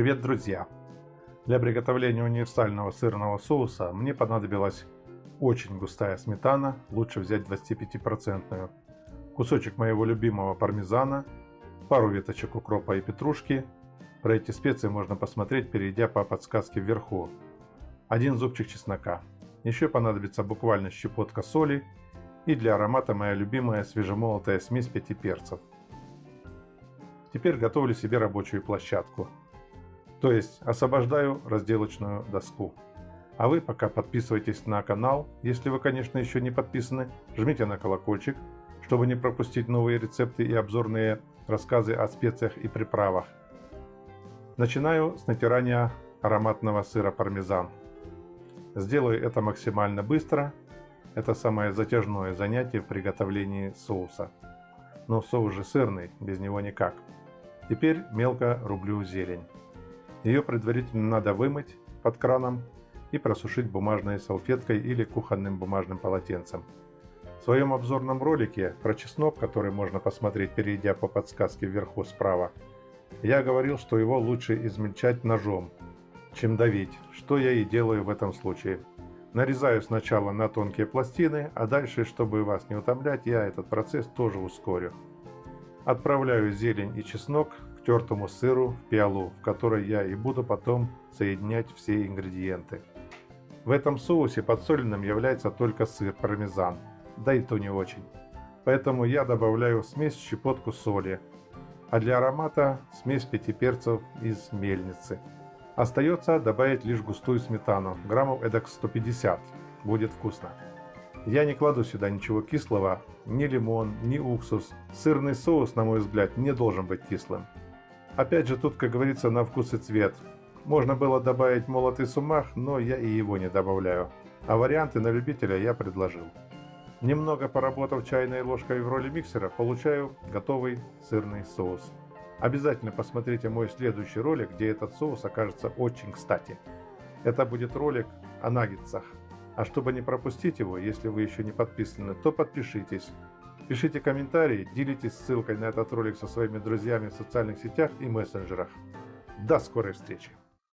Привет, друзья! Для приготовления универсального сырного соуса мне понадобилась очень густая сметана, лучше взять 25%, кусочек моего любимого пармезана, пару веточек укропа и петрушки. Про эти специи можно посмотреть, перейдя по подсказке вверху. Один зубчик чеснока. Еще понадобится буквально щепотка соли и для аромата моя любимая свежемолотая смесь 5 перцев. Теперь готовлю себе рабочую площадку. То есть освобождаю разделочную доску. А вы пока подписывайтесь на канал, если вы, конечно, еще не подписаны, жмите на колокольчик, чтобы не пропустить новые рецепты и обзорные рассказы о специях и приправах. Начинаю с натирания ароматного сыра пармезан. Сделаю это максимально быстро. Это самое затяжное занятие в приготовлении соуса. Но соус же сырный, без него никак. Теперь мелко рублю зелень. Ее предварительно надо вымыть под краном и просушить бумажной салфеткой или кухонным бумажным полотенцем. В своем обзорном ролике про чеснок, который можно посмотреть, перейдя по подсказке вверху справа, я говорил, что его лучше измельчать ножом, чем давить, что я и делаю в этом случае. Нарезаю сначала на тонкие пластины, а дальше, чтобы вас не утомлять, я этот процесс тоже ускорю. Отправляю зелень и чеснок к тертому сыру в пиалу, в которой я и буду потом соединять все ингредиенты. В этом соусе подсоленным является только сыр пармезан, да и то не очень. Поэтому я добавляю в смесь щепотку соли, а для аромата смесь 5 перцев из мельницы. Остается добавить лишь густую сметану, граммов эдак 150, будет вкусно. Я не кладу сюда ничего кислого, ни лимон, ни уксус. Сырный соус, на мой взгляд, не должен быть кислым. Опять же, тут, как говорится, на вкус и цвет. Можно было добавить молотый сумах, но я и его не добавляю. А варианты на любителя я предложил. Немного поработав чайной ложкой в роли миксера, получаю готовый сырный соус. Обязательно посмотрите мой следующий ролик, где этот соус окажется очень кстати. Это будет ролик о наггетсах. А чтобы не пропустить его, если вы еще не подписаны, то подпишитесь. Пишите комментарии, делитесь ссылкой на этот ролик со своими друзьями в социальных сетях и мессенджерах. До скорой встречи!